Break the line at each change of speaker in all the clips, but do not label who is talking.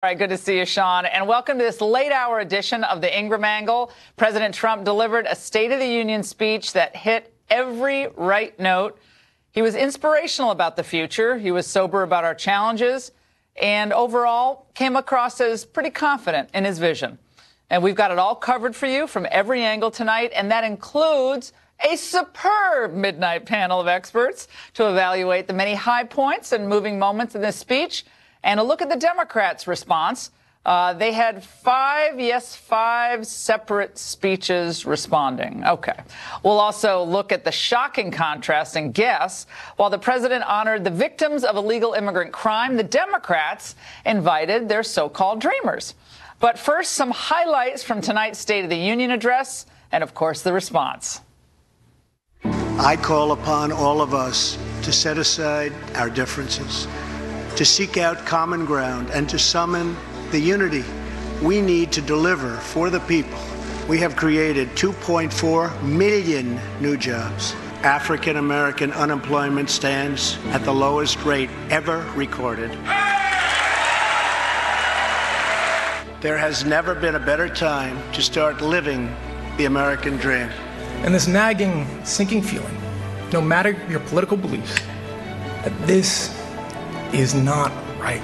All right, good to see you, Sean, and welcome to this late-hour edition of the Ingraham Angle. President Trump delivered a State of the Union speech that hit every right note. He was inspirational about the future. He was sober about our challenges, and overall came across as pretty confident in his vision. And we've got it all covered for you from every angle tonight, and that includes a superb midnight panel of experts to evaluate the many high points and moving moments in this speech. And a look at the Democrats' response. They had five separate speeches responding. Okay. We'll also look at the shocking contrast and guess. While the president honored the victims of illegal immigrant crime, the Democrats invited their so-called dreamers. But first, some highlights from tonight's State of the Union address and, of course, the response.
I call upon all of us to set aside our differences, to seek out common ground, and to summon the unity we need to deliver for the people. We have created 2.4 million new jobs. African American unemployment stands at the lowest rate ever recorded. There has never been a better time to start living the American dream.
And this nagging, sinking feeling, no matter your political beliefs, that this is not right.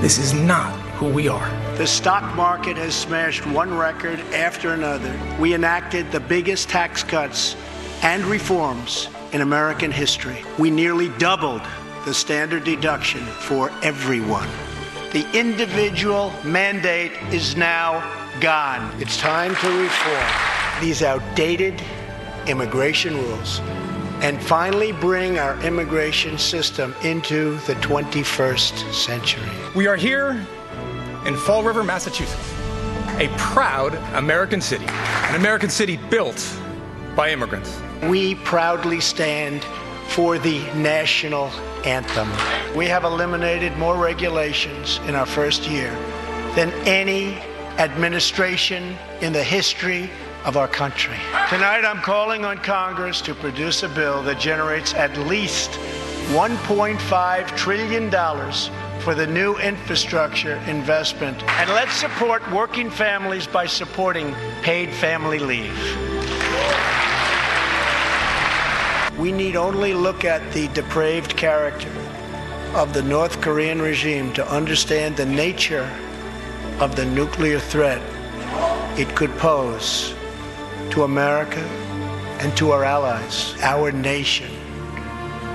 This is not who we are.
The stock market has smashed one record after another. We enacted the biggest tax cuts and reforms in American history. We nearly doubled the standard deduction for everyone. The individual mandate is now gone. It's time to reform these outdated immigration rules and finally bring our immigration system into the 21st century.
We are here in Fall River, Massachusetts, a proud American city, an American city built by immigrants.
We proudly stand for the national anthem. We have eliminated more regulations in our first year than any administration in the history of our country. Tonight, I'm calling on Congress to produce a bill that generates at least $1.5 trillion for the new infrastructure investment. And let's support working families by supporting paid family leave. We need only look at the depraved character of the North Korean regime to understand the nature of the nuclear threat it could pose to America and to our allies. Our nation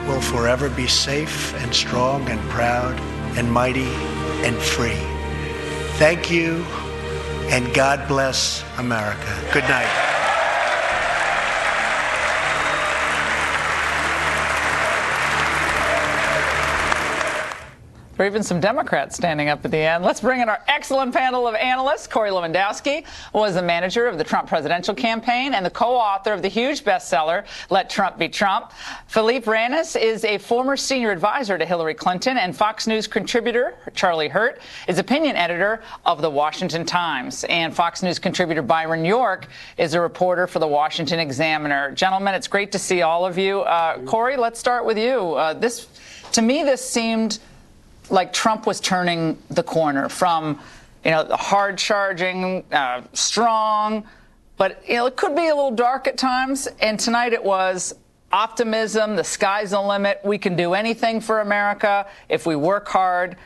will forever be safe and strong and proud and mighty and free. Thank you, and God bless America. Good night.
Or even some Democrats standing up at the end. Let's bring in our excellent panel of analysts. Corey Lewandowski was the manager of the Trump presidential campaign and the co-author of the huge bestseller, Let Trump Be Trump. Philippe Rannis is a former senior advisor to Hillary Clinton, and Fox News contributor Charlie Hurt is opinion editor of The Washington Times. And Fox News contributor Byron York is a reporter for The Washington Examiner. Gentlemen, it's great to see all of you. Corey, let's start with you. To me, this seemed like Trump was turning the corner from, hard charging, strong, but, it could be a little dark at times. And tonight it was optimism. The sky's the limit. We can do anything for America if we work hard.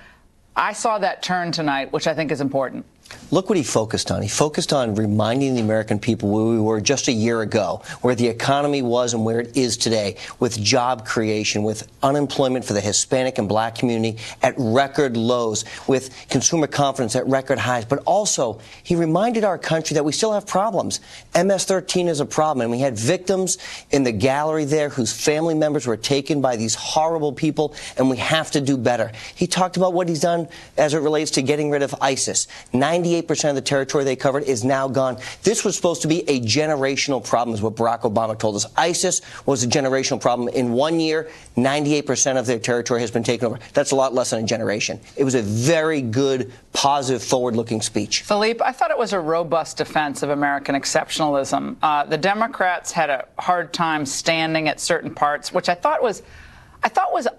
I saw that turn tonight, which I think is important.
Look what he focused on. He focused on reminding the American people where we were just a year ago, where the economy was and where it is today, with job creation, with unemployment for the Hispanic and black community at record lows, with consumer confidence at record highs. But also, he reminded our country that we still have problems. MS-13 is a problem, and we had victims in the gallery there whose family members were taken by these horrible people, and we have to do better. He talked about what he's done as it relates to getting rid of ISIS. 98% of the territory they covered is now gone. This was supposed to be a generational problem, is what Barack Obama told us. ISIS was a generational problem. In 1 year, 98% of their territory has been taken over. That's a lot less than a generation. It was a very good, positive, forward-looking speech.
Philippe, I thought it was a robust defense of American exceptionalism. The Democrats had a hard time standing at certain parts, which I thought was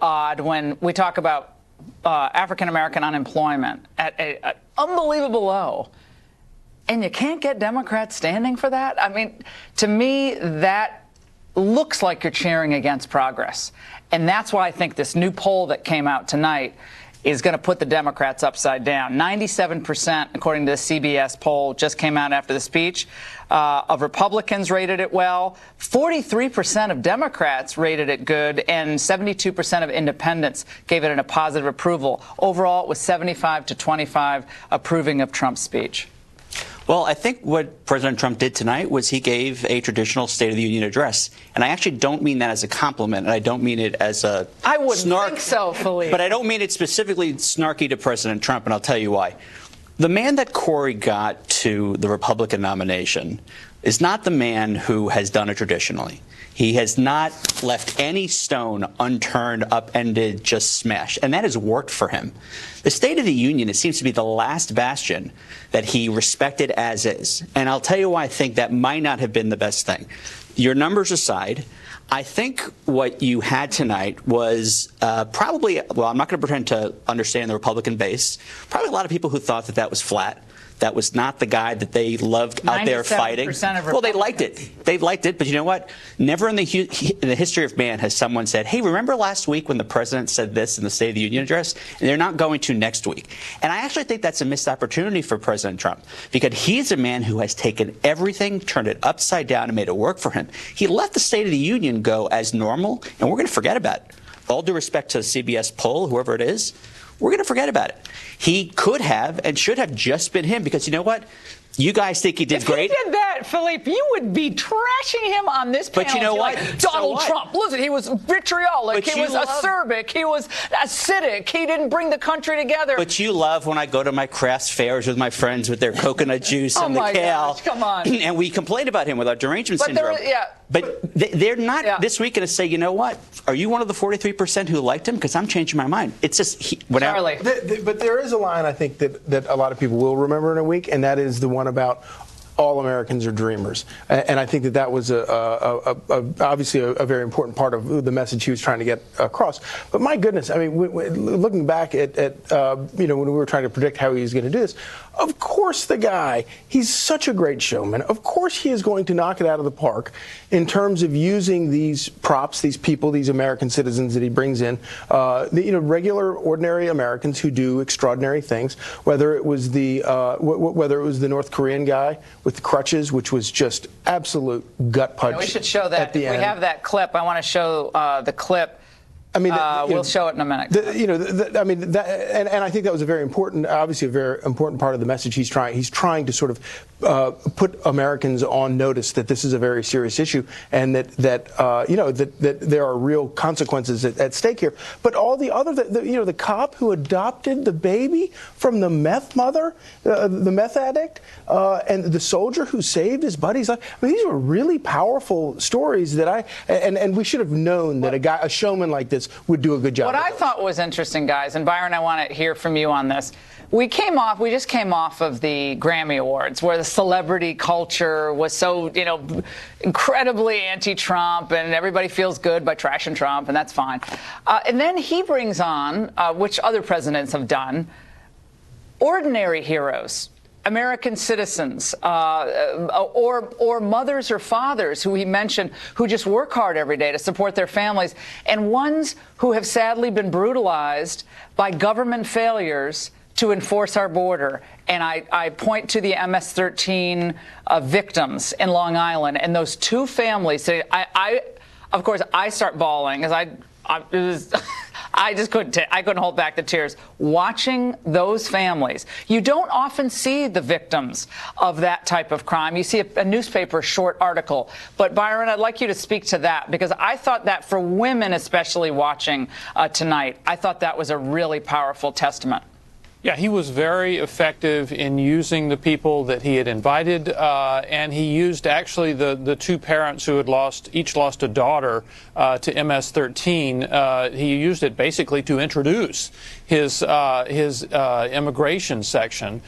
odd when we talk about African-American unemployment at an unbelievable low, and you can't get Democrats standing for that? I mean, to me, that looks like you're cheering against progress. And that's why I think this new poll that came out tonight is going to put the Democrats upside down. 97%, according to the CBS poll, just came out after the speech, of Republicans rated it well. 43% of Democrats rated it good, and 72% of independents gave it a positive approval. Overall, it was 75 to 25 approving of Trump's speech.
Well, I think what President Trump did tonight was he gave a traditional State of the Union address. And I actually don't mean that as a compliment, and I don't mean it as a
I wouldn't
snark.
think so, Philippe.
But I don't mean it specifically snarky to President Trump, and I'll tell you why. The man that Corey got to the Republican nomination is not the man who has done it traditionally. He has not left any stone unturned, upended, just smashed. And that has worked for him. The State of the Union, it seems to be the last bastion that he respected as is. And I'll tell you why I think that might not have been the best thing. Your numbers aside, I think what you had tonight was probably, well, I'm not going to pretend to understand the Republican base, probably a lot of people who thought that that was flat. That was not the guy that they loved out there fighting. Well, they liked it. They liked it. But you know what? Never in the history of man has someone said, hey, remember last week when the president said this in the State of the Union address? And they're not going to next week. And I actually think that's a missed opportunity for President Trump, because he's a man who has taken everything, turned it upside down, and made it work for him. He let the State of the Union go as normal, and we're going to forget about it. All due respect to the CBS poll, whoever it is, we're going to forget about it. He could have and should have just been him, because you know what? You guys think he did great.
If he did that, Philippe, you would be trashing him on this panel.
But you know what?
Like, Donald Trump, listen, he was vitriolic, he was acerbic, he was acidic, he didn't bring the country together.
But you love when I go to my crafts fairs with my friends with their coconut juice and the kale.
Gosh, come on.
And we complain about him with our derangement syndrome. But they're not this week going to say, you know what? Are you one of the 43% who liked him? Because I'm changing my mind. It's just whatever.
Charlie.
But there is a line, I think, that a lot of people will remember in a week, and that is the one about all Americans are dreamers. And I think that was obviously a very important part of the message he was trying to get across. But my goodness, I mean, looking back at when we were trying to predict how he was going to do this, of course the guy, he's such a great showman. Of course he is going to knock it out of the park in terms of using these props, these people, these American citizens that he brings in, regular, ordinary Americans who do extraordinary things. Whether it was the North Korean guy with the crutches, which was just absolute gut punch.
We should show that.
We
have that clip. I want to show the clip.
I mean,
we'll show it in a minute.
And I think that was obviously a very important part of the message he's trying to sort of put Americans on notice that this is a very serious issue, and that there are real consequences at stake here. But all the other, the cop who adopted the baby from the meth mother, the meth addict, and the soldier who saved his buddy's life. I mean, these were really powerful stories that and we should have known that a showman like this would do a good job.
What I thought was interesting, guys, and Byron, I want to hear from you on this. We just came off of the Grammy Awards, where the celebrity culture was so, incredibly anti-Trump, and everybody feels good by trashing Trump, and that's fine. And then he brings on, which other presidents have done, ordinary heroes. American citizens, or mothers or fathers who he mentioned, who just work hard every day to support their families, and ones who have sadly been brutalized by government failures to enforce our border. And I point to the MS-13 victims in Long Island, and those two families. Of course, I start bawling as I just couldn't hold back the tears. Watching those families, you don't often see the victims of that type of crime. You see a newspaper short article. But Byron, I'd like you to speak to that, because I thought that for women, especially watching tonight, I thought that was a really powerful testament.
Yeah, he was very effective in using the people that he had invited, and he used actually the two parents who had each lost a daughter to MS-13. He used it basically to introduce his immigration section,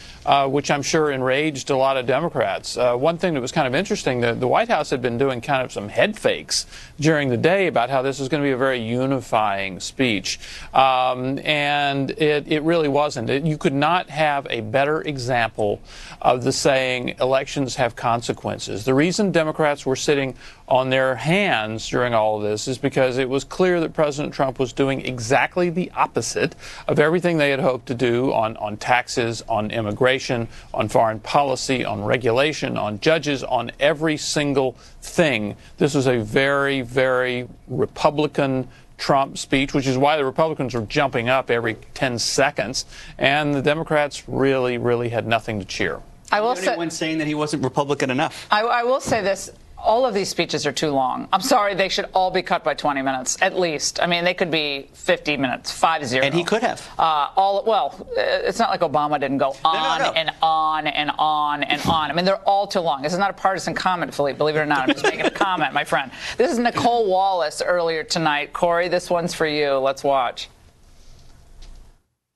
which I'm sure enraged a lot of Democrats. One thing that was kind of interesting, the White House had been doing kind of some head fakes during the day about how this was going to be a very unifying speech, and it really wasn't. You could not have a better example of the saying elections have consequences. The reason Democrats were sitting on their hands during all of this is because it was clear that President Trump was doing exactly the opposite of everything they had hoped to do on taxes, on immigration, on foreign policy, on regulation, on judges, on every single thing. This was a very, very Republican Trump speech, which is why the Republicans were jumping up every 10 seconds, and the Democrats really, really had nothing to cheer.
I will say,
anyone saying that he wasn't Republican enough.
I will say this. All of these speeches are too long. I'm sorry, they should all be cut by 20 minutes, at least. I mean, they could be 50 minutes, 5-0.
And he could have.
It's not like Obama didn't go on and on and on and on. I mean, they're all too long. This is not a partisan comment, Philippe, believe it or not. I'm just making a comment, my friend. This is Nicole Wallace earlier tonight. Corey, this one's for you. Let's watch.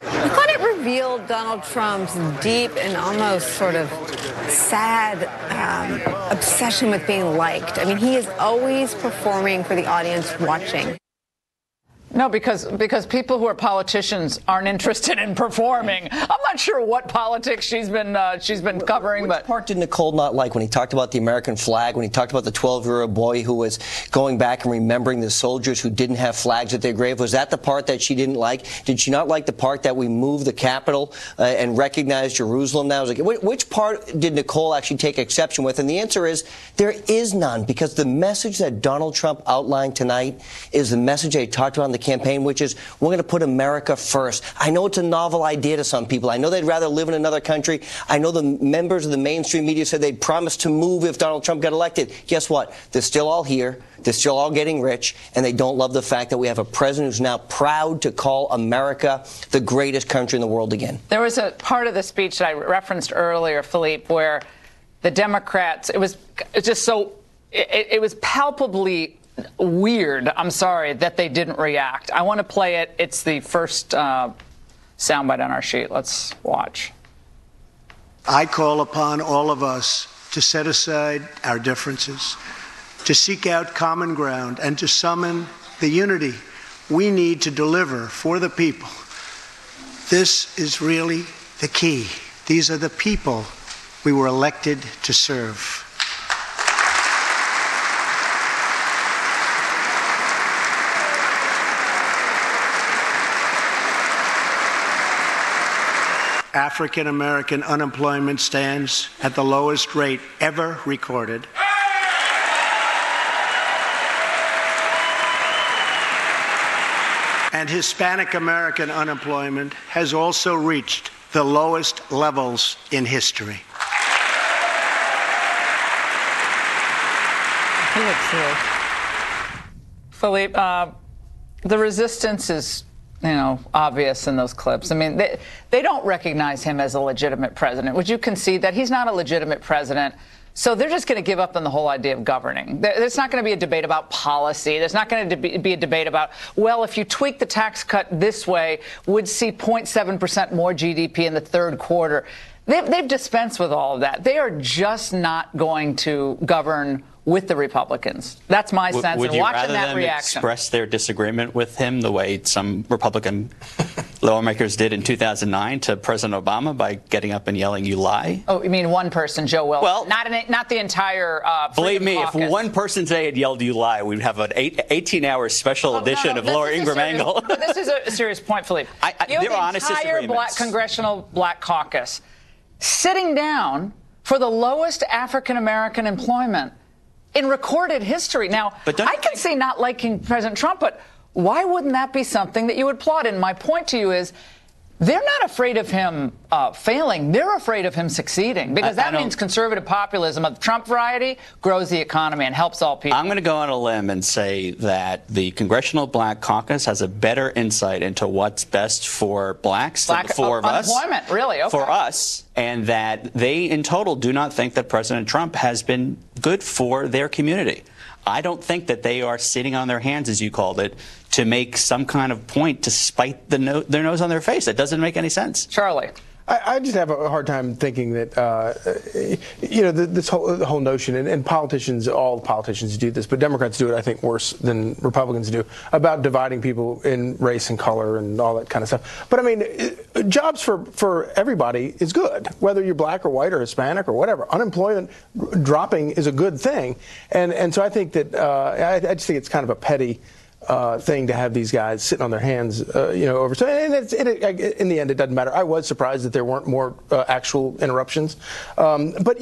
I thought it revealed Donald Trump's deep and almost sort of sad obsession with being liked. I mean, he is always performing for the audience watching.
No, because people who are politicians aren't interested in performing. I'm not sure what politics she's been covering.
Which part did Nicole not like when he talked about the American flag, when he talked about the 12-year-old boy who was going back and remembering the soldiers who didn't have flags at their grave? Was that the part that she didn't like? Did she not like the part that we moved the capital and recognized Jerusalem now? Which part did Nicole actually take exception with? And the answer is there is none, because the message that Donald Trump outlined tonight is the message that he talked about in the campaign, which is we're going to put America first. I know it's a novel idea to some people. I know they'd rather live in another country. I know the members of the mainstream media said they'd promise to move if Donald Trump got elected. Guess what? They're still all here. They're still all getting rich, and they don't love the fact that we have a president who's now proud to call America the greatest country in the world again.
There was a part of the speech that I referenced earlier, Philippe, where the Democrats, it was palpably weird, I'm sorry, that they didn't react. I want to play it. It's the first soundbite on our sheet. Let's watch.
I call upon all of us to set aside our differences, to seek out common ground, and to summon the unity we need to deliver for the people. This is really the key. These are the people we were elected to serve. African American unemployment stands at the lowest rate ever recorded. And Hispanic American unemployment has also reached the lowest levels in history.
Philippe, the resistance is, obvious in those clips. I mean, they don't recognize him as a legitimate president. Would you concede that he's not a legitimate president? So they're just going to give up on the whole idea of governing. There's not going to be a debate about policy. There's not going to be a debate about, well, if you tweak the tax cut this way, we'd see 0.7% more GDP in the third quarter. They've dispensed with all of that. They are just not going to govern with the Republicans. That's my sense.
Would
and
you
watching
rather
that
them
reaction,
express their disagreement with him the way some Republican lawmakers did in 2009 to President Obama by getting up and yelling, "You lie"?
Oh, you mean one person, Joe Wilson?
Well,
not the entire.
Believe me,
caucus.
if one person today had yelled, "You lie," we'd have an 18-hour special edition of Laura Ingraham Angle.
This is a serious point, Philippe.
There are honest
entire congressional black caucus sitting down for the lowest African American employment in recorded history. Now, I can see not liking President Trump, but why wouldn't that be something that you would applaud? And my point to you is They're not afraid of him failing. They're afraid of him succeeding, because that means conservative populism of the Trump variety grows the economy and helps all people.
I'm going to go on a limb and say that the Congressional Black Caucus has a better insight into what's best for blacks than the four of us.
Unemployment, really? Okay.
For us, and that they in total do not think that President Trump has been good for their community. I don't think that they are sitting on their hands, as you called it, to make some kind of point to spite their nose on their face. That doesn't make any sense.
Charlie.
I just have a hard time thinking that, this whole notion, and politicians, all politicians do this, but Democrats do it, I think, worse than Republicans do, about dividing people in race and color and all that kind of stuff. But, I mean, jobs for everybody is good, whether you're black or white or Hispanic or whatever. Unemployment dropping is a good thing. And so I think that, I just think it's kind of a petty thing to have these guys sitting on their hands, over. So, and in the end, it doesn't matter. I was surprised that there weren't more actual interruptions. But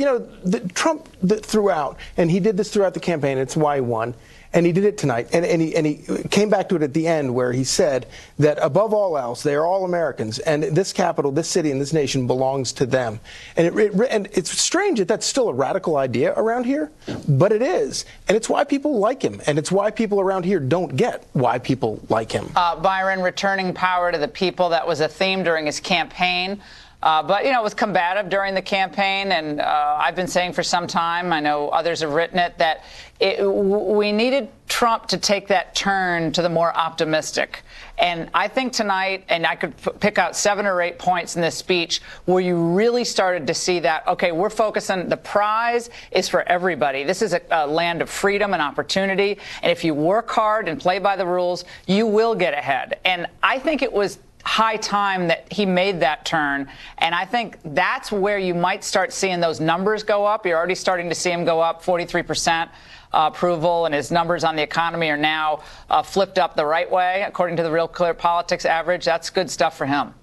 Trump threw out, and he did this throughout the campaign. It's why he won. And he did it tonight, and he came back to it at the end, where he said that above all else, they are all Americans, and this capital, this city, and this nation belongs to them. And it's strange that that's still a radical idea around here, but it is, and it's why people like him, and it's why people around here don't get why people like him.
Byron, returning power to the people, that was a theme during his campaign. But, it was combative during the campaign, and I've been saying for some time, I know others have written it, that we needed Trump to take that turn to the more optimistic. And I think tonight, and I could pick out 7 or 8 points in this speech where you really started to see that, okay, we're focusing, the prize is for everybody. This is a land of freedom and opportunity. And if you work hard and play by the rules, you will get ahead. And I think it was high time that he made that turn. And I think that's where you might start seeing those numbers go up. You're already starting to see them go up, 43% approval, and his numbers on the economy are now flipped up the right way, according to the Real Clear Politics average. That's good stuff for him.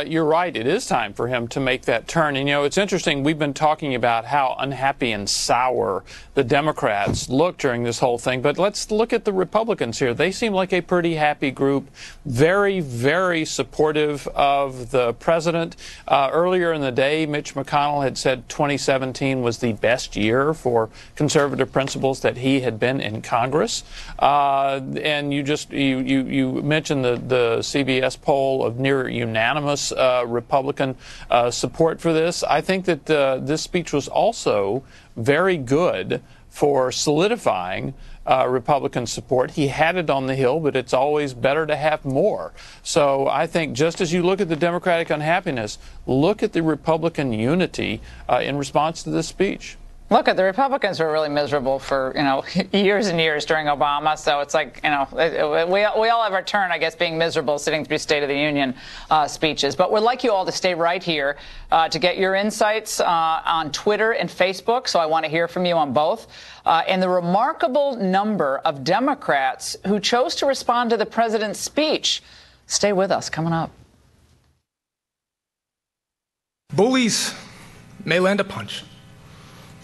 You're right. It is time for him to make that turn. And, it's interesting. We've been talking about how unhappy and sour the Democrats look during this whole thing. But let's look at the Republicans here. They seem like a pretty happy group, very, very supportive of the president. Earlier in the day, Mitch McConnell had said 2017 was the best year for conservative principles that he had been in Congress. And you mentioned the CBS poll of near unanimous Republican support for this. I think that this speech was also very good for solidifying Republican support. He had it on the Hill, but it's always better to have more. So I think just as you look at the Democratic unhappiness, look at the Republican unity in response to this speech.
Look, the Republicans were really miserable for, years and years during Obama. So it's like, we all have our turn, I guess, being miserable sitting through State of the Union speeches. But we'd like you all to stay right here to get your insights on Twitter and Facebook. So I want to hear from you on both. And the remarkable number of Democrats who chose to respond to the president's speech. Stay with us. Coming up.
Bullies may land a punch.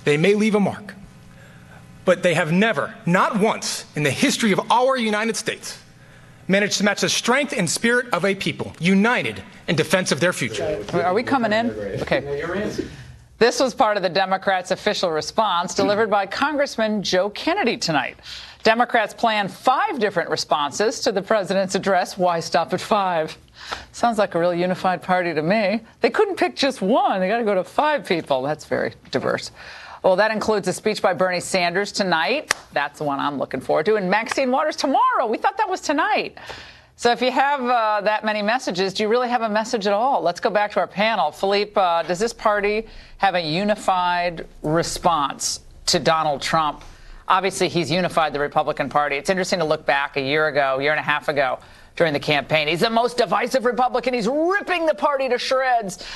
They may leave a mark, but they have never, not once in the history of our United States, managed to match the strength and spirit of a people united in defense of their future.
Are we coming in? Okay. This was part of the Democrats' official response delivered by Congressman Joe Kennedy tonight. Democrats plan 5 different responses to the president's address. Why stop at 5? Sounds like a real unified party to me. They couldn't pick just one. They got to go to 5 people. That's very diverse. Well, that includes a speech by Bernie Sanders tonight. That's the one I'm looking forward to. And Maxine Waters tomorrow. We thought that was tonight. So if you have that many messages, do you really have a message at all? Let's go back to our panel. Philippe, does this party have a unified response to Donald Trump? Obviously, he's unified the Republican Party. It's interesting to look back a year and a half ago during the campaign. He's the most divisive Republican. He's ripping the party to shreds.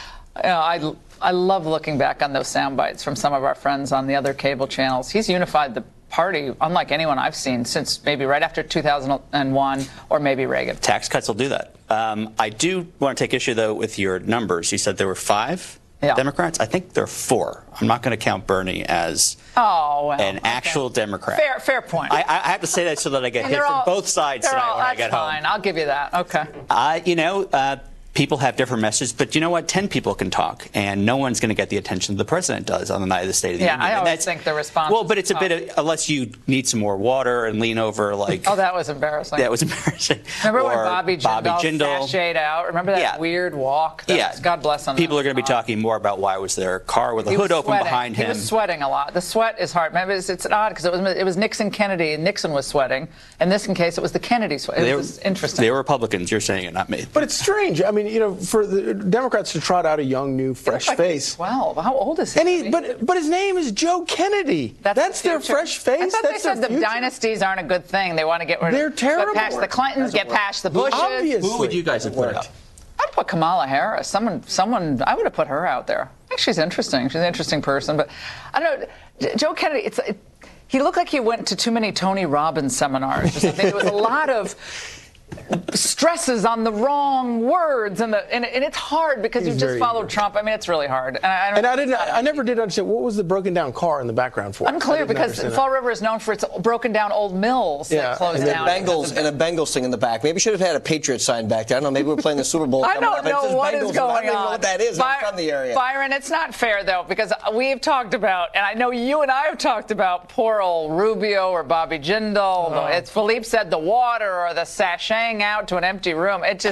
I love looking back on those sound bites from some of our friends on the other cable channels. He's unified the party unlike anyone I've seen since maybe right after 2001 or maybe Reagan.
Tax cuts will do that. I do want to take issue, though, with your numbers. You said there were 5 Democrats. I think there are 4. I'm not going to count Bernie as an actual Democrat.
Fair point.
I have to say that so that I get hit from both sides tonight when I get home.
That's fine. I'll give you that. Okay.
people have different messages, but you know what? 10 people can talk, and no one's going to get the attention the president does on the night of the State of the Union.
Yeah, I always think the response.
Well, but it's a bit of, unless you need some more water and lean over like.
Oh, that was embarrassing.
That was embarrassing.
Remember when Bobby Jindal sashayed out? Remember that weird walk? God bless him.
People are going to be talking more about why was there a car with a hood open behind him.
He was sweating a lot. The sweat is hard. Remember, it's odd because it was Nixon Kennedy, and Nixon was sweating. In this case, it was the Kennedy sweat. It was interesting.
They were Republicans. You're saying it, not me.
But it's strange. I mean, you know, for the Democrats to trot out a young, new, fresh face.
12. How old is he?
And but his name is Joe Kennedy. That's their fresh face.
I thought they said the dynasties aren't a good thing. They want to get rid of.
They're terrible.
Get past the Clintons, get past the Bushes.
Obviously.
Who would you guys have put up?
I'd put Kamala Harris. Someone. I would have put her out there. I think she's interesting. She's an interesting person. But I don't know. Joe Kennedy. He looked like he went to too many Tony Robbins seminars or something. There was a lot of stresses on the wrong words, and it's hard because you just followed Trump. I mean, it's really hard.
I never did understand what was the broken down car in the background for.
Unclear, because Fall River is known for its broken down old mills that closed down.
And a Bengals thing in the back. Maybe should have had a Patriot sign back there. I don't know. Maybe we're playing the Super Bowl.
I don't know what is going on.
I don't even know what that is. I'm from the area.
Byron, it's not fair though, because we've talked about, and I know you and I have talked about poor old Rubio or Bobby Jindal. It's Philippe said the water or the sashaying out to an empty room. It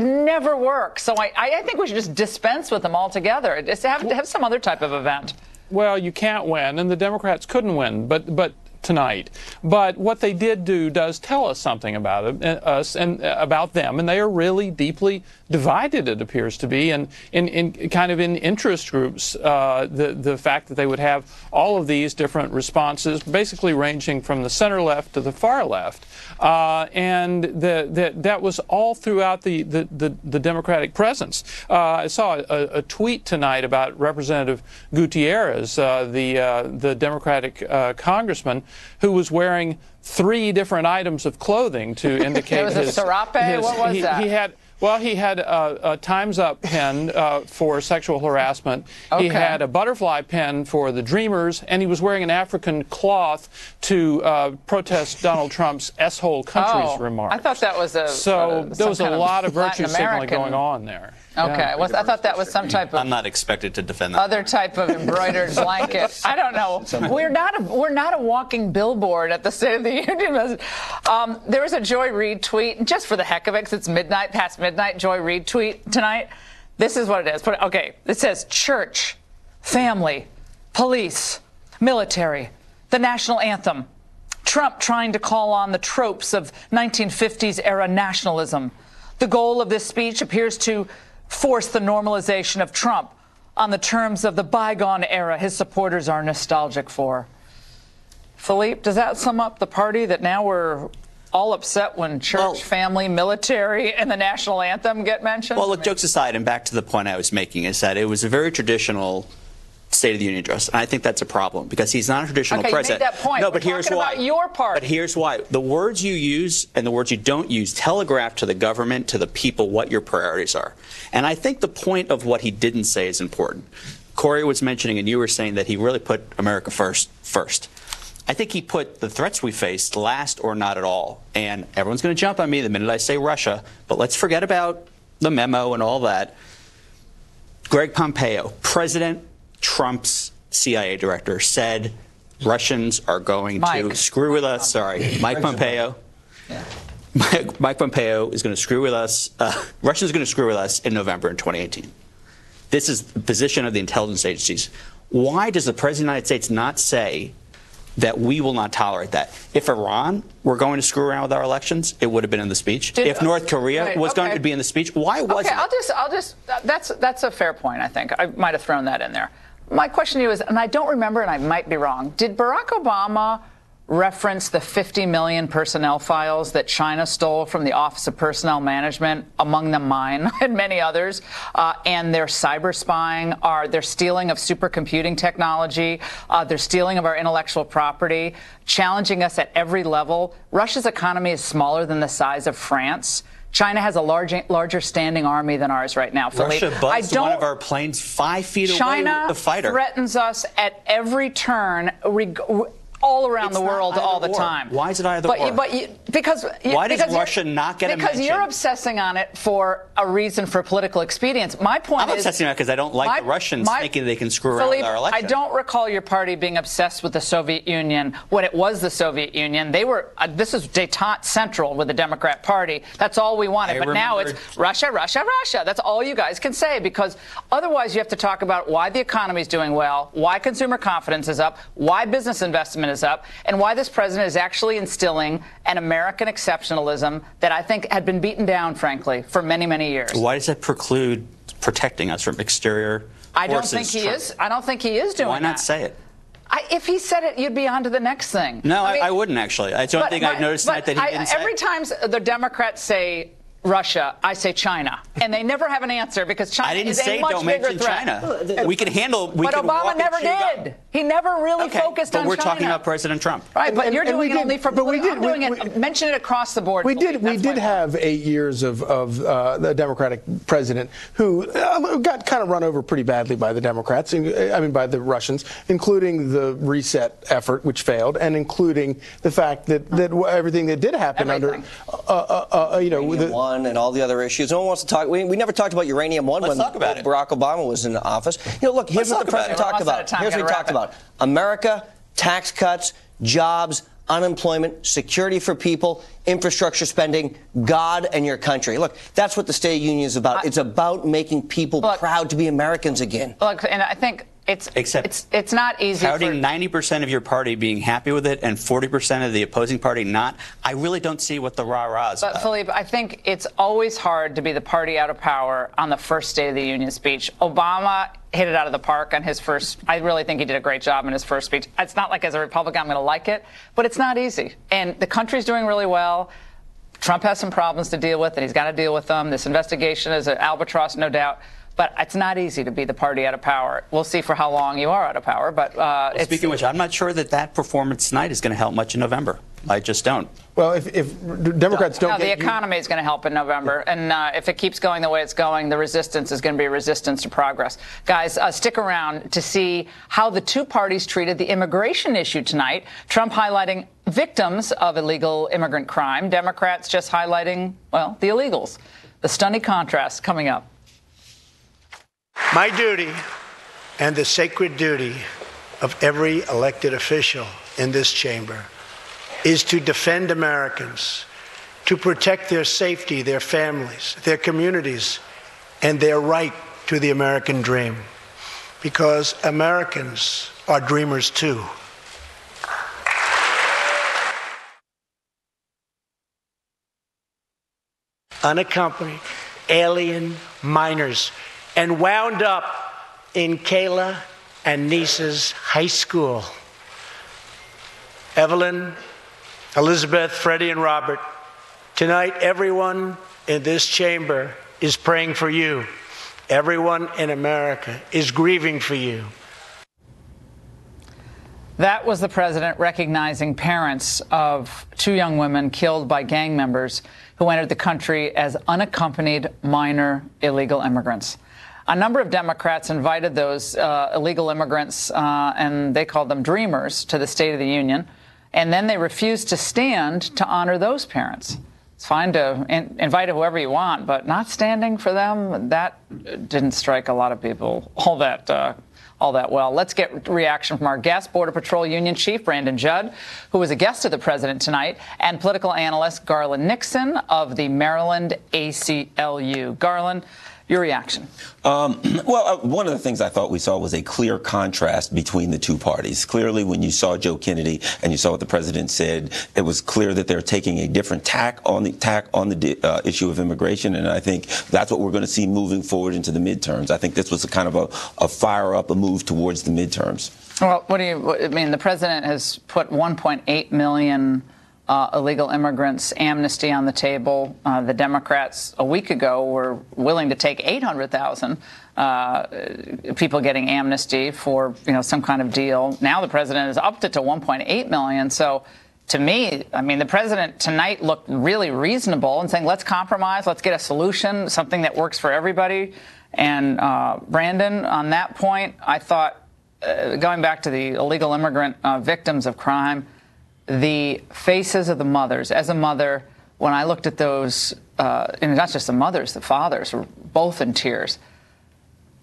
never works. So I think we should just dispense with them altogether. Just have some other type of event.
Well, you can't win, and the Democrats couldn't win, but tonight. But what they did do does tell us something about us and about them, and they are really deeply divided, it appears to be, and in kind of in interest groups. The fact that they would have all of these different responses, basically ranging from the center left to the far left, and that was all throughout the Democratic presence. I saw a tweet tonight about Representative Gutierrez, the Democratic congressman, who was wearing 3 different items of clothing to indicate
it was a serape? What was that? He had a Time's Up pen for sexual harassment. Okay. He had a butterfly pen for the Dreamers, and he was wearing an African cloth to protest Donald Trump's S-hole countries remarks. I thought that was
there was a lot of virtue signaling going on there.
Okay, I thought that was some type of.
I'm not expected to defend that.
Other type of embroidered blanket. I don't know. We're not a walking billboard at the State of the Union. There was a Joy Reid tweet, just for the heck of it, because it's midnight, past midnight. Joy Reid tweet tonight. This is what it is. Okay, it says church, family, police, military, the national anthem. Trump trying to call on the tropes of 1950s era nationalism. The goal of this speech appears to force the normalization of Trump on the terms of the bygone era his supporters are nostalgic for. Philippe, does that sum up the party that now we're all upset when church, family, military, and the national anthem get mentioned?
Well, look, jokes aside, and back to the point I was making, is that it was a very traditional State of the Union address, and I think that's a problem because he's not a traditional president.
You made that point.
No, but here's why.
About your party.
But here's why: the words you use and the words you don't use telegraph to the government, to the people, what your priorities are. And I think the point of what he didn't say is important. Corey was mentioning, and you were saying that he really put America first. I think he put the threats we faced last or not at all. And everyone's going to jump on me the minute I say Russia, but let's forget about the memo and all that. Greg Pompeo, President Trump's CIA director, said Russians are going to screw with us. Sorry, Mike Pompeo. Yeah. Mike Pompeo is going to screw with us. Russia's going to screw with us in November in 2018. This is the position of the intelligence agencies. Why does the President of the United States not say that we will not tolerate that? If Iran were going to screw around with our elections, it would have been in the speech. If North Korea was going to be in the speech, why wasn't it?
I'll just that's a fair point, I think. I might have thrown that in there. My question to you is, and I don't remember, and I might be wrong, did Barack Obama reference the 50 million personnel files that China stole from the Office of Personnel Management, among them mine and many others, and their cyber spying, their stealing of supercomputing technology, their stealing of our intellectual property, challenging us at every level? Russia's economy is smaller than the size of France. China has a larger standing army than ours right now.
Russia buzzed one of our planes 5 feet away with a fighter.
China threatens us at every turn, all around the
not
world
either
all the
or.
time.
Why is it either or?
Because
why does
because
Russia not get a mention?
Because you're obsessing on it for a reason for political expedience. My point
I'm obsessing on it because I don't like the Russians thinking they can screw around with our election.
I don't recall your party being obsessed with the Soviet Union when it was the Soviet Union. They were. This is détente central with the Democrat Party. That's all we wanted. But now it's Russia, Russia, Russia. That's all you guys can say, because otherwise you have to talk about why the economy is doing well, why consumer confidence is up, why business investment is up, and why this president is actually instilling an American exceptionalism that I think had been beaten down, frankly, for many, many years.
Why does that preclude protecting us from exterior forces?
I don't think he is. I don't think he is doing that.
Why not say it?
If he said it, you'd be on to the next thing.
No, I wouldn't, actually. It's the only thing I've noticed tonight that he didn't say.
Every time the Democrats say Russia, I say China, and they never have an answer because China is a much bigger threat.
China. We can handle.
But Obama never did. He never really focused on China.
But we're talking about President Trump,
right? But you're doing it only for. But we did. Doing it. Mention it across the board.
We did have 8 years of the Democratic president who got kind of run over pretty badly by the Democrats. I mean, by the Russians, including the reset effort, which failed, and including the fact that everything that did happen under,
and all the other issues. No one wants to talk. We never talked about Uranium One when Barack Obama was in office. Look, here's what the president talked about. Here's what he talked about. America, tax cuts, jobs, unemployment, security for people, infrastructure spending, God and your country. Look, that's what the State of the Union is about. It's about making people proud to be Americans again.
Look, and I think it's not easy.
Touting 90% of your party being happy with it and 40% of the opposing party not, I really don't see what the rah-rah is about.
But, Philippe, I think it's always hard to be the party out of power on the first State of the Union speech. Obama hit it out of the park on his first. I really think he did a great job in his first speech. It's not like as a Republican I'm going to like it, but it's not easy. And the country's doing really well. Trump has some problems to deal with, and he's got to deal with them. This investigation is an albatross, no doubt. But it's not easy to be the party out of power. We'll see for how long you are out of power. But
speaking of which, I'm not sure that performance tonight is going to help much in November. I just don't.
Well, if Democrats don't
the economy is going to help in November. And if it keeps going the way it's going, the resistance is going to be a resistance to progress. Guys, stick around to see how the two parties treated the immigration issue tonight. Trump highlighting victims of illegal immigrant crime. Democrats just highlighting, well, the illegals. The stunning contrast coming up.
My duty and the sacred duty of every elected official in this chamber is to defend Americans, to protect their safety, their families, their communities, and their right to the American dream. Because Americans are dreamers too. Unaccompanied alien minors, and wound up in Kayla and Nisa's high school. Evelyn, Elizabeth, Freddie, and Robert, tonight everyone in this chamber is praying for you. Everyone in America is grieving for you.
That was the president recognizing parents of two young women killed by gang members who entered the country as unaccompanied minor illegal immigrants. A number of Democrats invited those illegal immigrants, and they called them dreamers, to the State of the Union. And then they refused to stand to honor those parents. It's fine to invite whoever you want, but not standing for them, that didn't strike a lot of people all that well. Let's get reaction from our guest, Border Patrol Union Chief Brandon Judd, who was a guest of the president tonight, and political analyst Garland Nixon of the Maryland ACLU. Garland, your reaction.
One of the things I thought we saw was a clear contrast between the two parties. Clearly, when you saw Joe Kennedy and you saw what the president said, it was clear that they're taking a different tack on the issue of immigration, and I think that's what we're going to see moving forward into the midterms. I think this was a kind of a fire up, a move towards the midterms.
Well, I mean, the president has put 1.8 million illegal immigrants amnesty on the table. The Democrats a week ago were willing to take 800,000 people getting amnesty for some kind of deal. Now the president has upped it to 1.8 million. So to me, I mean, the president tonight looked really reasonable and saying, let's compromise, let's get a solution, something that works for everybody. And Brandon, on that point, I thought going back to the illegal immigrant victims of crime, the faces of the mothers. As a mother, when I looked at those, and not just the mothers, the fathers were both in tears.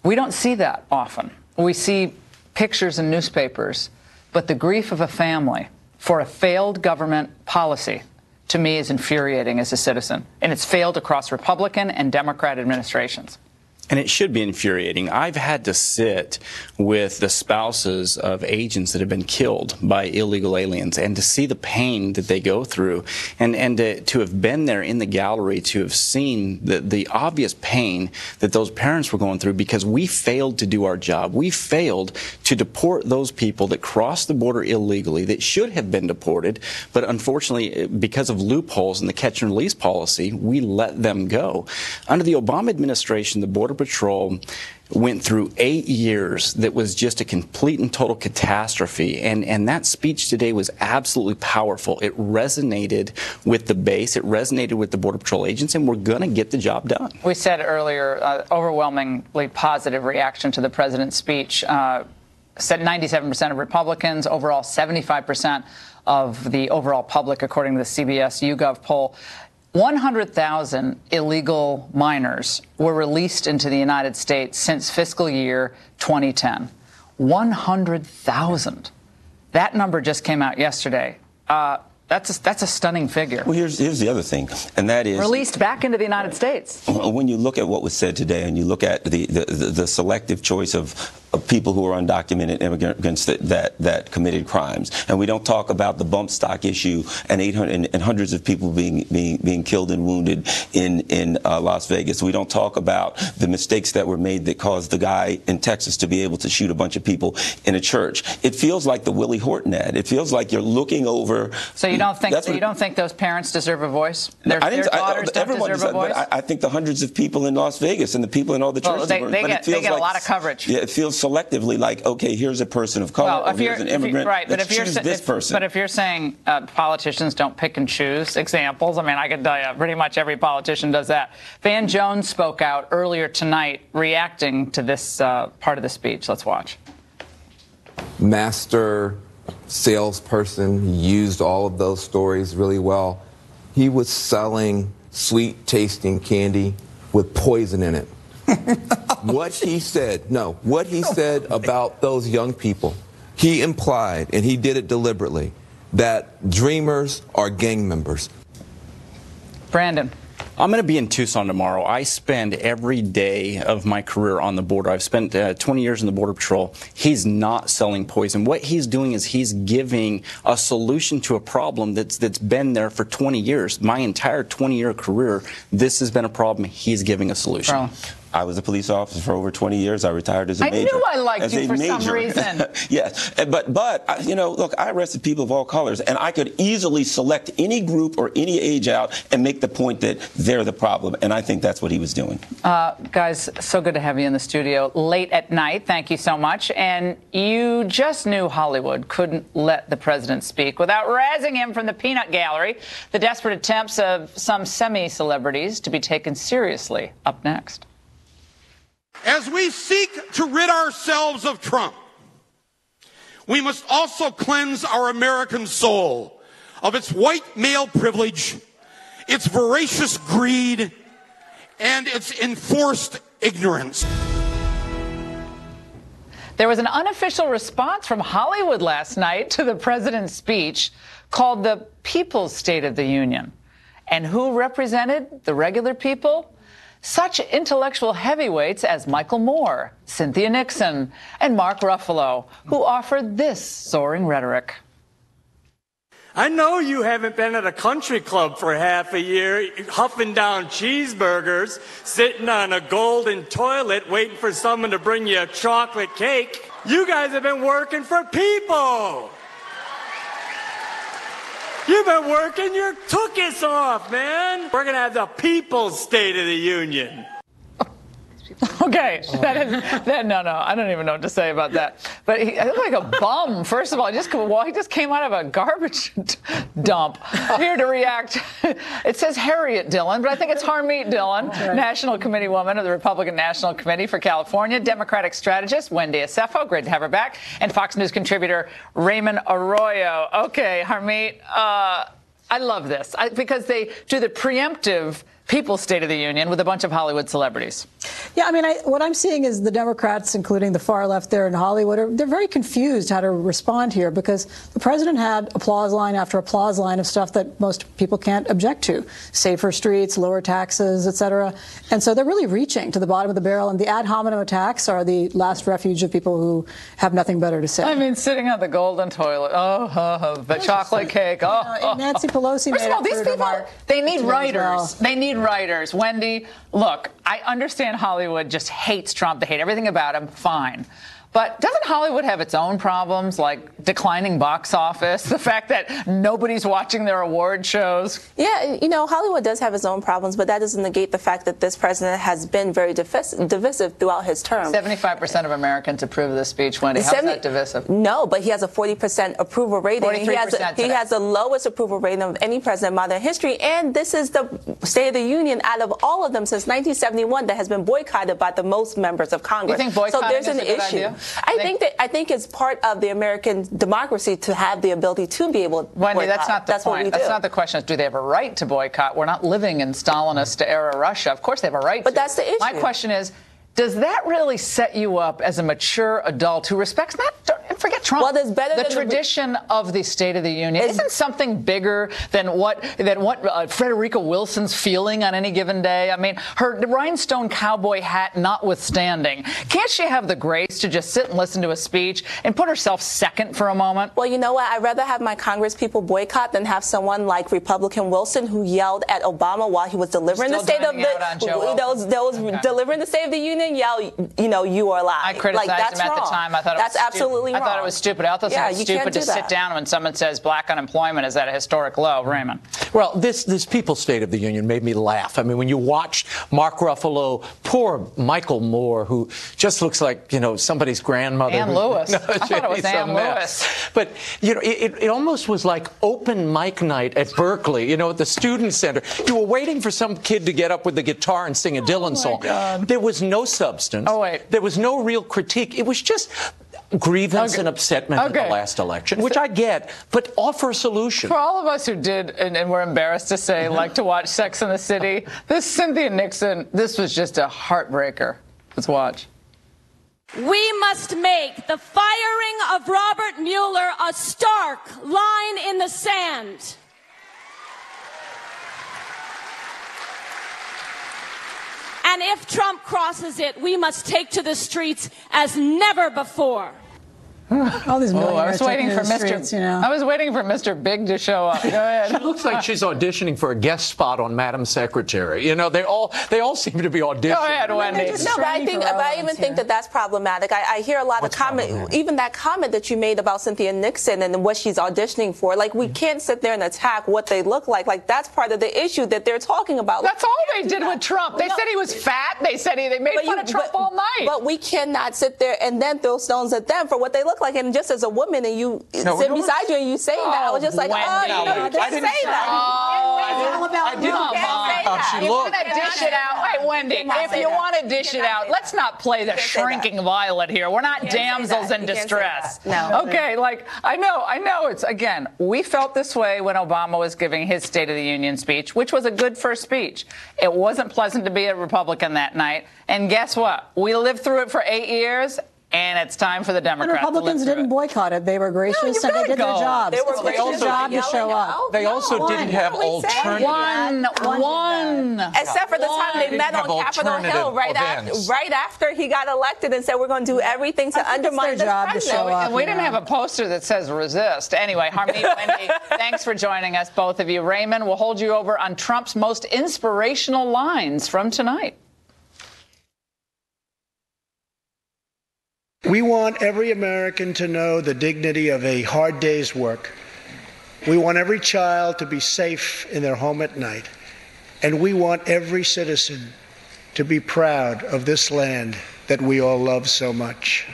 We don't see that often. We see pictures in newspapers, but the grief of a family for a failed government policy, to me, is infuriating as a citizen. And it's failed across Republican and Democrat administrations.
And it should be infuriating. I've had to sit with the spouses of agents that have been killed by illegal aliens, and to see the pain that they go through, and to have been there in the gallery, to have seen the obvious pain that those parents were going through because we failed to do our job. We failed to deport those people that crossed the border illegally, that should have been deported, but unfortunately, because of loopholes in the catch and release policy, we let them go. Under the Obama administration, the Border Patrol went through 8 years that was just a complete and total catastrophe, and that speech today was absolutely powerful. It resonated with the base, it resonated with the Border Patrol agents, and we're going to get the job done.
We said earlier, overwhelmingly positive reaction to the president's speech. Said 97% of Republicans, overall 75% of the overall public, according to the CBS YouGov poll. 100,000 illegal minors were released into the United States since fiscal year 2010. 100,000. That number just came out yesterday. That's a stunning figure.
Well, here's the other thing, and that is
released back into the United States.
When you look at what was said today, and you look at the selective choice of people who are undocumented immigrants that committed crimes, and we don't talk about the bump stock issue and 800 and hundreds of people being killed and wounded in Las Vegas. We don't talk about the mistakes that were made that caused the guy in Texas to be able to shoot a bunch of people in a church. It feels like the Willie Horton ad. It feels like you're looking over.
So you don't think those parents deserve a voice? Their daughters don't deserve a voice?
But I think the hundreds of people in Las Vegas and the people in all the churches.
They get a lot of coverage.
Yeah, it feels selectively like, okay, here's a person of color, or here's an immigrant. Let's choose this person.
But if you're saying politicians don't pick and choose examples, I mean, I can tell you pretty much every politician does that. Van Jones spoke out earlier tonight reacting to this part of the speech. Let's watch.
Master salesperson. He used all of those stories really well. He was selling sweet tasting candy with poison in it. What he said about those young people, he implied, and he did it deliberately, that dreamers are gang members.
Brandon.
I'm going to be in Tucson tomorrow. I spend every day of my career on the border. I've spent 20 years in the Border Patrol. He's not selling poison. What he's doing is he's giving a solution to a problem that's been there for 20 years. My entire 20-year career, this has been a problem. He's giving a solution.
Bro.
I was a police officer for over 20 years. I retired as a major.
I knew I liked you for some reason.
Yes, but you know, look, I arrested people of all colors, and I could easily select any group or any age out and make the point that they're the problem, and I think that's what he was doing.
Guys, so good to have you in the studio late at night. Thank you so much. And you just knew Hollywood couldn't let the president speak without razzing him from the peanut gallery. The desperate attempts of some semi-celebrities to be taken seriously up next.
As we seek to rid ourselves of Trump, we must also cleanse our American soul of its white male privilege, its voracious greed, and its enforced ignorance.
There was an unofficial response from Hollywood last night to the president's speech called the People's State of the Union. And who represented the regular people? Such intellectual heavyweights as Michael Moore, Cynthia Nixon, and Mark Ruffalo, who offered this soaring rhetoric.
I know you haven't been at a country club for half a year, huffing down cheeseburgers, sitting on a golden toilet, waiting for someone to bring you a chocolate cake. You guys have been working for people. You've been working your tookus off, man. We're going to have the People's State of the Union.
Okay, no, I don't even know what to say about that. But he looked like a bum. First of all, he just came out of a garbage dump. Here to react, it says Harriet Dillon, but I think it's Harmeet Dillon, National Committee woman of the Republican National Committee for California, Democratic strategist Wendy Acefo, great to have her back, and Fox News contributor Raymond Arroyo. Okay, Harmeet, I love this because they do the preemptive People's State of the Union with a bunch of Hollywood celebrities.
Yeah, I mean, what I'm seeing is the Democrats, including the far left there in Hollywood, they're very confused how to respond here because the president had applause line after applause line of stuff that most people can't object to. Safer streets, lower taxes, et cetera. And so they're really reaching to the bottom of the barrel. And the ad hominem attacks are the last refuge of people who have nothing better to say.
I mean, sitting on the golden toilet. The chocolate cake.
Nancy Pelosi
First
made
of all,
up
these
for
people, they need writers.
Well.
They need writers. Wendy, look, I understand Hollywood just hates Trump. They hate everything about him. Fine. But doesn't Hollywood have its own problems, like declining box office, the fact that nobody's watching their award shows?
Yeah, you know, Hollywood does have its own problems, but that doesn't negate the fact that this president has been very divisive throughout his term.
75% of Americans approve of this speech, Wendy. How's that divisive?
No, but he has a 40% approval rating.
43%
He has the lowest approval rating of any president in modern history, and this is the State of the Union out of all of them since 1971 that has been boycotted by the most members of Congress.
You think boycotting
so there's an
is a good
issue.
idea?
I think it's part of the American democracy to have the ability to be able to
Wendy,
boycott.
that's not the point.
What we do.
That's not the question. Do they have a right to boycott? We're not living in Stalinist era Russia. Of course they have a right to.
But that's the issue.
My question is, does that really set you up as a mature adult who respects forget Trump?
Well, there's better
the tradition of the State of the Union isn't something bigger than what Frederica Wilson's feeling on any given day. I mean, her rhinestone cowboy hat notwithstanding, can't she have the grace to just sit and listen to a speech and put herself second for a moment?
Well, you know what? I'd rather have my Congress people boycott than have someone like Republican Wilson who yelled at Obama while he was delivering the State of the delivering the State of the Union. Yell, you know, you are alive.
I criticized him at the time. I thought
that's absolutely wrong.
I thought it was stupid. I also thought it was stupid to sit down when someone says black unemployment is at a historic low. Raymond.
Well, this People's State of the Union made me laugh. I mean, when you watched Mark Ruffalo, poor Michael Moore, who just looks like, you know, somebody's grandmother.
Ann Lewis. I thought it was Ann Lewis.
But, you know, it almost was like open mic night at Berkeley, you know, at the Student Center. You were waiting for some kid to get up with the guitar and sing a Dylan song.
God.
There was no substance.
Oh, wait.
There was no real critique. It was just grievance and upsetment in the last election, which I get, but offer a solution.
For all of us who did, and we're embarrassed to say, like to watch Sex and the City, this Cynthia Nixon, this was just a heartbreaker. Let's watch.
We must make the firing of Robert Mueller a stark line in the sand. And if Trump crosses it, we must take to the streets as never before.
All these
I was waiting for Mr.
Streets, you know.
I was waiting for Mr. Big to show up. Go ahead.
She looks like she's auditioning for a guest spot on Madam Secretary. You know, they all seem to be auditioning.
Go ahead, Wendy.
No, but I even think that that's problematic. I hear a lot of comment, even that comment that you made about Cynthia Nixon and what she's auditioning for. Like, we can't sit there and attack what they look like. Like, that's part of the issue that they're talking about.
That's all they did with Trump. They said he was fat. They said they made fun of Trump all night.
But we cannot sit there and then throw stones at them for what they look like. And just as a woman, and you sit beside you and you saying that, I was just like,
Wendy.
you can't say that.
You want to dish it out? Wait, Wendy, if you want to dish it out, let's not play the shrinking violet here. We're not damsels in distress.
No.
Okay, like, I know it's, again, we felt this way when Obama was giving his State of the Union speech, which was a good first speech. It wasn't pleasant to be a Republican that night. And guess what? We lived through it for 8 years. And it's time for the Democrats.
And Republicans didn't boycott it. They were gracious and they did their jobs. It's their job to show up.
They also didn't have alternatives.
One.
Except for the time they met on Capitol Hill right after he got elected and said we're going to do everything to undermine the president.
And we didn't have a poster that says resist. Anyway, Harmeet, Wendy, thanks for joining us, both of you. Raymond, we'll hold you over on Trump's most inspirational lines from tonight.
We want every American to know the dignity of a hard day's work. We want every child to be safe in their home at night. And we want every citizen to be proud of this land that we all love so much.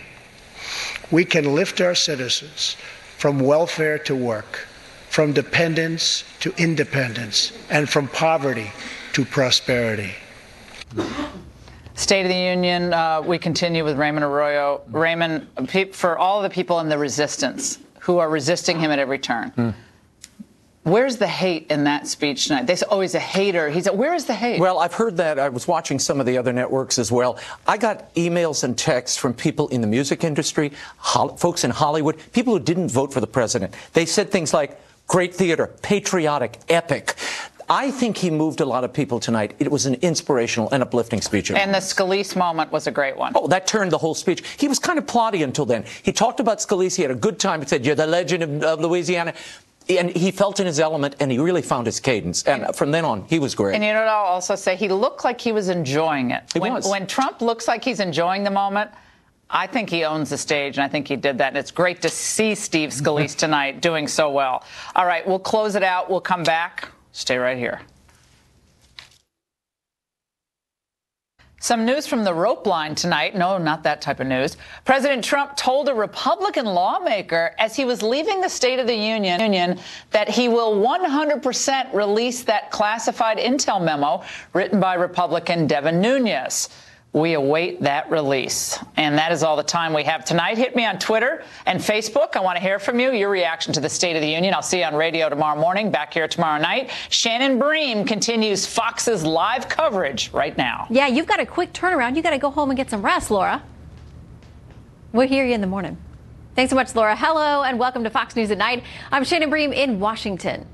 We can lift our citizens from welfare to work, from dependence to independence, and from poverty to prosperity.
State of the Union, we continue with Raymond Arroyo. Raymond, for all of the people in the resistance who are resisting him at every turn, where's the hate in that speech tonight? They say, oh, he's a hater. Where is the hate?
Well, I've heard that. I was watching some of the other networks as well. I got emails and texts from people in the music industry, folks in Hollywood, people who didn't vote for the president. They said things like, great theater, patriotic, epic. I think he moved a lot of people tonight. It was an inspirational and uplifting speech.
And the Scalise moment was a great one.
Oh, that turned the whole speech. He was kind of plotty until then. He talked about Scalise. He had a good time. He said, you're the legend of Louisiana. And he felt in his element, and he really found his cadence. And from then on, he was great.
And you know what I'll also say? He looked like he was enjoying it. When Trump looks like he's enjoying the moment, I think he owns the stage, and I think he did that. And it's great to see Steve Scalise tonight doing so well. All right, we'll close it out. We'll come back. Stay right here. Some news from the rope line tonight. No, not that type of news. President Trump told a Republican lawmaker as he was leaving the State of the Union that he will 100% release that classified intel memo written by Republican Devin Nunes. We await that release. And that is all the time we have tonight. Hit me on Twitter and Facebook. I want to hear from you, your reaction to the State of the Union. I'll see you on radio tomorrow morning, back here tomorrow night. Shannon Bream continues Fox's live coverage right now.
Yeah, you've got a quick turnaround. You got to go home and get some rest, Laura. We'll hear you in the morning. Thanks so much, Laura. Hello, and welcome to Fox News at Night. I'm Shannon Bream in Washington.